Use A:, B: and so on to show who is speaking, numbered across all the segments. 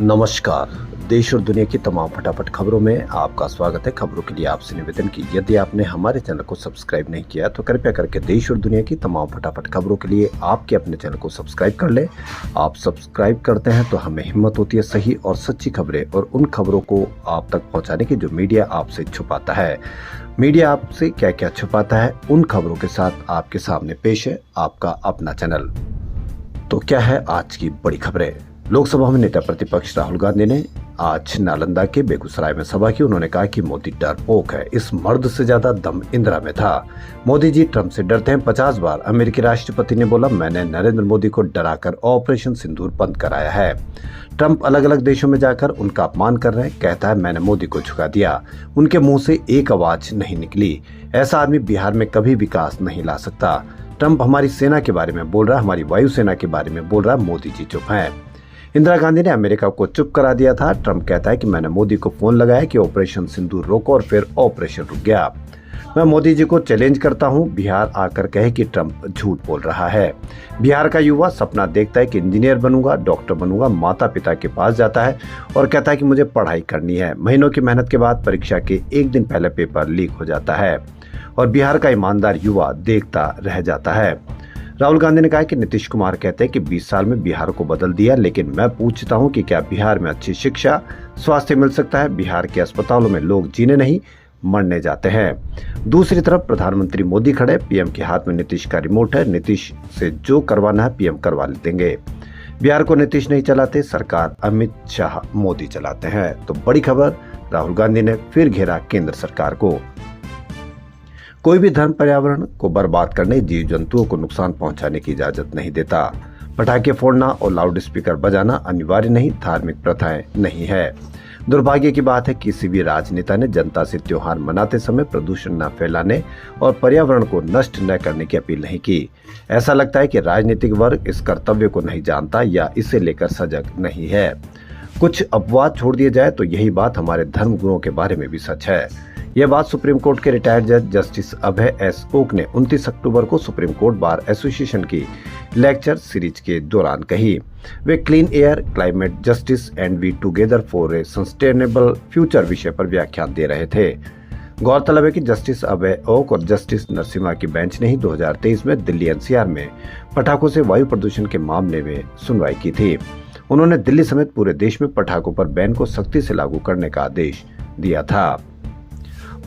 A: नमस्कार। देश और दुनिया की तमाम फटाफट खबरों में आपका स्वागत है। खबरों के लिए आपसे निवेदन की यदि आपने हमारे चैनल को सब्सक्राइब नहीं किया तो कृपया करके देश और दुनिया की तमाम फटाफट खबरों के लिए आपके अपने चैनल को सब्सक्राइब कर ले। आप सब्सक्राइब करते हैं तो हमें हिम्मत होती है सही और सच्ची खबरें और उन खबरों को आप तक पहुँचाने की जो मीडिया आपसे छुपाता है। मीडिया आपसे क्या क्या छुपाता है उन खबरों के साथ आपके सामने पेश है आपका अपना चैनल। तो क्या है आज की बड़ी खबरें। लोकसभा में नेता प्रतिपक्ष राहुल गांधी ने आज नालंदा के बेगूसराय में सभा की। उन्होंने कहा कि मोदी डरपोक है, इस मर्द से ज्यादा दम इंदिरा में था। मोदी जी ट्रंप से डरते हैं 50 बार। अमेरिकी राष्ट्रपति ने बोला मैंने नरेंद्र मोदी को डराकर ऑपरेशन सिंदूर बंद कराया है। ट्रंप अलग अलग देशों में जाकर उनका अपमान कर रहे हैं। कहता है मैंने मोदी को झुका दिया। उनके मुंह से एक आवाज नहीं निकली। ऐसा आदमी बिहार में कभी विकास नहीं ला सकता। ट्रंप हमारी सेना के बारे में बोल रहा है, हमारी वायुसेना के बारे में बोल रहा है। मोदी जी चुप हैं। इंदिरा गांधी ने अमेरिका को चुप करा दिया था। ट्रंप कहता है कि मैंने मोदी को फोन लगाया कि ऑपरेशन सिंदूर रोको और फिर ऑपरेशन रुक गया। मैं मोदी जी को चैलेंज करता हूं, बिहार आकर कहे कि ट्रंप झूठ बोल रहा है। बिहार का युवा सपना देखता है कि इंजीनियर बनूंगा, डॉक्टर बनूंगा, माता पिता के पास जाता है और कहता है कि मुझे पढ़ाई करनी है। महीनों की मेहनत के बाद परीक्षा के एक दिन पहले पेपर लीक हो जाता है और बिहार का ईमानदार युवा देखता रह जाता है। राहुल गांधी ने कहा कि नीतीश कुमार कहते हैं कि 20 साल में बिहार को बदल दिया, लेकिन मैं पूछता हूं कि क्या बिहार में अच्छी शिक्षा, स्वास्थ्य मिल सकता है? बिहार के अस्पतालों में लोग जीने नहीं मरने जाते हैं। दूसरी तरफ प्रधानमंत्री मोदी खड़े, पीएम के हाथ में नीतीश का रिमोट है। नीतीश से जो करवाना है पीएम करवा देंगे। बिहार को नीतीश नहीं चलाते, सरकार अमित शाह मोदी चलाते हैं। तो बड़ी खबर, राहुल गांधी ने फिर घेरा केंद्र सरकार को। कोई भी धर्म पर्यावरण को बर्बाद करने, जीव जंतुओं को नुकसान पहुंचाने की इजाजत नहीं देता। पटाखे फोड़ना और लाउड स्पीकर बजाना अनिवार्य नहीं, धार्मिक प्रथाएं नहीं है। दुर्भाग्य की बात है किसी भी राजनेता ने जनता से त्योहार मनाते समय प्रदूषण न फैलाने और पर्यावरण को नष्ट न करने की अपील नहीं की। ऐसा लगता है कि राजनीतिक वर्ग इस कर्तव्य को नहीं जानता या इसे लेकर सजग नहीं है। कुछ अपवाद छोड़ दिए जाए तो यही बात हमारे धर्म गुरुओं के बारे में भी सच है। यह बात सुप्रीम कोर्ट के रिटायर्ड जज जस्टिस अभय एस ओक ने 29 अक्टूबर को सुप्रीम कोर्ट बार एसोसिएशन की लेक्चर सीरीज के दौरान कही। वे clean air, climate justice and we together for a sustainable future विषय पर व्याख्यान दे रहे थे। गौरतलब है कि जस्टिस अभय ओक और जस्टिस नरसिम्हा की बेंच ने ही 2023 में दिल्ली एनसीआर में पटाखों से वायु प्रदूषण के मामले में सुनवाई की थी। उन्होंने दिल्ली समेत पूरे देश में पटाखों पर बैन को सख्ती से लागू करने का आदेश दिया था।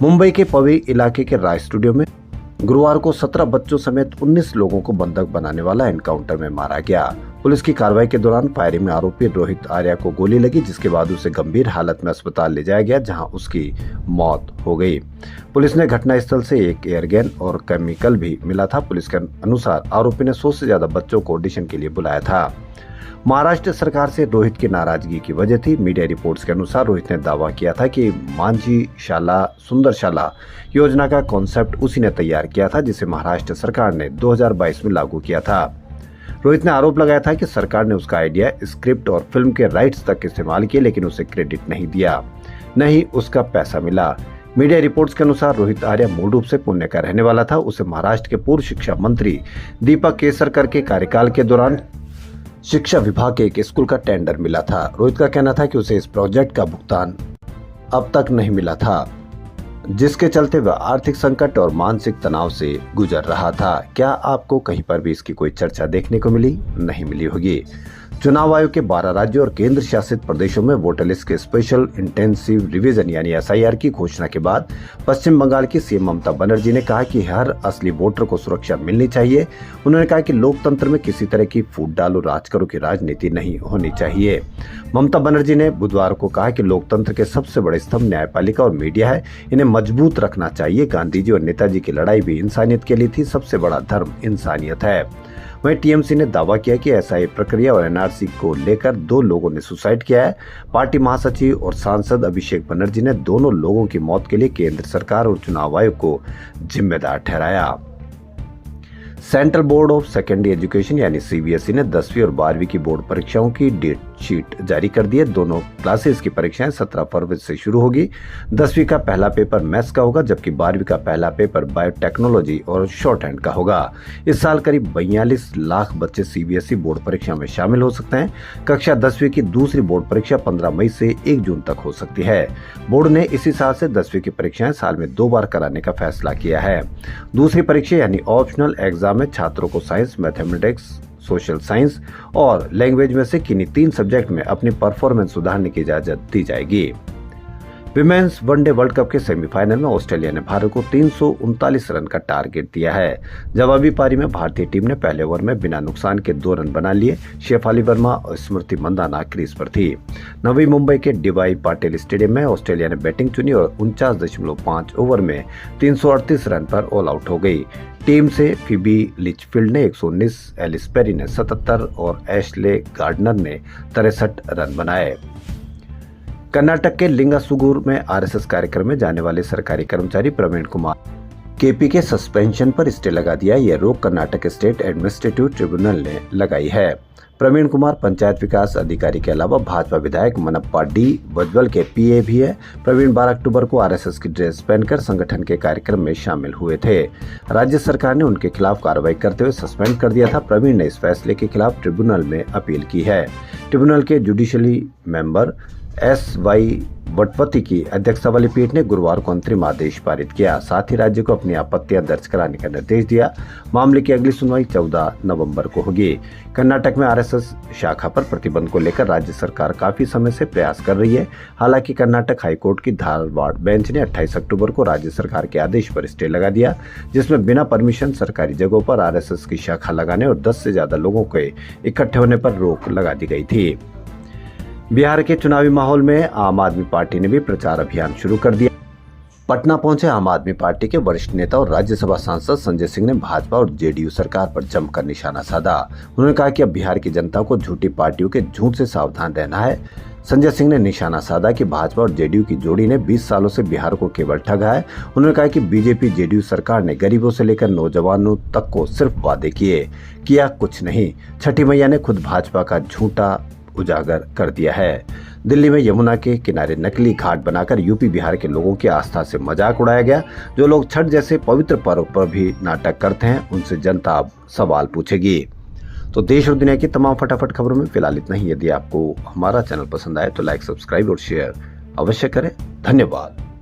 A: मुंबई के पवी इलाके के राय स्टूडियो में गुरुवार को 17 बच्चों समेत 19 लोगों को बंधक बनाने वाला एनकाउंटर में मारा गया। पुलिस की कार्रवाई के दौरान फायरिंग में आरोपी रोहित आर्या को गोली लगी, जिसके बाद उसे गंभीर हालत में अस्पताल ले जाया गया, जहां उसकी मौत हो गई। पुलिस ने घटनास्थल से एक एयरगन और केमिकल भी मिला था। पुलिस के अनुसार आरोपी ने 100 से ज्यादा बच्चों को ऑडिशन के लिए बुलाया था। महाराष्ट्र सरकार से रोहित की नाराजगी की वजह थी। मीडिया रिपोर्ट्स के अनुसार रोहित ने दावा किया था कि मांझी शाला सुंदर शाला योजना का कॉन्सेप्ट उसी ने तैयार किया था, जिसे महाराष्ट्र सरकार ने 2022 में लागू किया था। रोहित ने आरोप लगाया था कि सरकार ने उसका आइडिया, स्क्रिप्ट और फिल्म के राइट्स तक इस्तेमाल किए, लेकिन उसे क्रेडिट नहीं दिया, न ही उसका पैसा मिला। मीडिया रिपोर्ट्स के अनुसार रोहित आर्या मूल रूप से पुणे का रहने वाला था। उसे महाराष्ट्र के पूर्व शिक्षा मंत्री दीपक केसरकर के कार्यकाल के दौरान शिक्षा विभाग के एक स्कूल का टेंडर मिला था। रोहित का कहना था कि उसे इस प्रोजेक्ट का भुगतान अब तक नहीं मिला था, जिसके चलते वह आर्थिक संकट और मानसिक तनाव से गुजर रहा था। क्या आपको कहीं पर भी इसकी कोई चर्चा देखने को मिली? नहीं मिली होगी। चुनाव आयोग के 12 राज्यों और केंद्र शासित प्रदेशों में वोटर लिस्ट के स्पेशल इंटेंसिव रिवीजन यानी एसआईआर की घोषणा के बाद पश्चिम बंगाल की सीएम ममता बनर्जी ने कहा कि हर असली वोटर को सुरक्षा मिलनी चाहिए। उन्होंने कहा कि लोकतंत्र में किसी तरह की फूट डालो राज करो की राजनीति नहीं होनी चाहिए। ममता बनर्जी ने बुधवार को कहा कि लोकतंत्र के सबसे बड़े स्तंभ न्यायपालिका और मीडिया है, इन्हें मजबूत रखना चाहिए। गांधी जी और नेताजी की लड़ाई भी इंसानियत के लिए थी, सबसे बड़ा धर्म इंसानियत है। वहीं टीएमसी ने दावा किया कि एसआई प्रक्रिया और एनआरसी को लेकर 2 लोगों ने सुसाइड किया है। पार्टी महासचिव और सांसद अभिषेक बनर्जी ने दोनों लोगों की मौत के लिए केंद्र सरकार और चुनाव आयोग को जिम्मेदार ठहराया। Central board of secondary education यानी सीबीएसई ने 10वीं और 12वीं की बोर्ड परीक्षाओं की डेट शीट जारी कर दी है। दोनों क्लासेस की परीक्षाएं 17 फरवरी से शुरू होगी। 10वीं का पहला पेपर मैथ्स का होगा, जबकि 12वीं का पहला पेपर बायोटेक्नोलॉजी और शॉर्ट हैंड का होगा। इस साल करीब 42 लाख बच्चे सीबीएसई बोर्ड परीक्षा में शामिल हो सकते हैं। कक्षा 10वीं की दूसरी बोर्ड परीक्षा 15 मई से 1 जून तक हो सकती है। बोर्ड ने इसी साल से 10वीं की परीक्षाएं साल में 2 बार कराने का फैसला किया है। दूसरी परीक्षा यानी ऑप्शनल एग्जाम में छात्रों को साइंस, मैथमेटिक्स, सोशल साइंस और लैंग्वेज में से किन्हीं 3 सब्जेक्ट में अपनी परफॉर्मेंस सुधारने की इजाजत दी जाएगी। विमेंस वनडे वर्ल्ड कप के सेमीफाइनल में ऑस्ट्रेलिया ने भारत को 339 रन का टारगेट दिया है। जवाबी पारी में भारतीय टीम ने पहले ओवर में बिना नुकसान के 2 रन बना लिए। शेफाली वर्मा और स्मृति मंदाना क्रीज पर थी। नवी मुंबई के डीवाई पाटिल स्टेडियम में ऑस्ट्रेलिया ने बैटिंग चुनी और 49.5 ओवर में 338 रन पर ऑल आउट हो गई। टीम से फिबी लिचफील्ड ने 119, एलिस पेरी ने 77 और एशले गार्डनर ने 63 रन बनाए। कर्नाटक के लिंगासुगुर में आरएसएस कार्यक्रम में जाने वाले सरकारी कर्मचारी प्रवीण कुमार केपी के सस्पेंशन पर स्टे लगा दिया। यह रोक कर्नाटक स्टेट एडमिनिस्ट्रेटिव ट्रिब्यूनल ने लगाई है। प्रवीण कुमार पंचायत विकास अधिकारी के अलावा भाजपा विधायक मनप्पा डी वज्वल के पीए भी है। प्रवीण 12 अक्टूबर को आरएसएस की ड्रेस पहनकर संगठन के कार्यक्रम में शामिल हुए थे। राज्य सरकार ने उनके खिलाफ कार्रवाई करते हुए सस्पेंड कर दिया था। प्रवीण ने इस फैसले के खिलाफ ट्रिब्यूनल में अपील की है। ट्रिब्यूनल के जुडिशली मेंबर एस.वाई. वटवती की अध्यक्षता वाली पीठ ने गुरुवार को अंतरिम आदेश पारित किया। साथ ही राज्य को अपनी आपत्तियां दर्ज कराने का निर्देश दिया। मामले की अगली सुनवाई 14 नवंबर को होगी। कर्नाटक में आरएसएस शाखा पर प्रतिबंध को लेकर राज्य सरकार काफी समय से प्रयास कर रही है। हालांकि कर्नाटक हाईकोर्ट की धारवाड़ बेंच ने 28 अक्टूबर को राज्य सरकार के आदेश पर स्टे लगा दिया, जिसमें बिना परमिशन सरकारी जगहों पर आरएसएस की शाखा लगाने और 10 से ज्यादा लोगों के इकट्ठे होने पर रोक लगा दी गई थी। बिहार के चुनावी माहौल में आम आदमी पार्टी ने भी प्रचार अभियान शुरू कर दिया। पटना पहुंचे आम आदमी पार्टी के वरिष्ठ नेता और राज्यसभा सांसद संजय सिंह ने भाजपा और जेडीयू सरकार पर जमकर निशाना साधा। उन्होंने कहा कि अब बिहार की जनता को झूठी पार्टियों के झूठ से सावधान रहना है। संजय सिंह ने निशाना साधा कि भाजपा और जेडीयू की जोड़ी ने 20 सालों से बिहार को केवल ठगा है। उन्होंने कहा कि बीजेपी जेडीयू सरकार ने गरीबों से लेकर नौजवानों तक को सिर्फ वादे किया कुछ नहीं। छठी मैया ने खुद भाजपा का झूठा उजागर कर दिया है। दिल्ली में यमुना के किनारे नकली घाट बनाकर यूपी बिहार के लोगों की आस्था से मजाक उड़ाया गया। जो लोग छठ जैसे पवित्र पर्व पर भी नाटक करते हैं, उनसे जनता अब सवाल पूछेगी। तो देश और दुनिया की तमाम फटाफट खबरों में फिलहाल इतना ही। यदि आपको हमारा चैनल पसंद आए तो लाइक, सब्सक्राइब और शेयर अवश्य करें। धन्यवाद।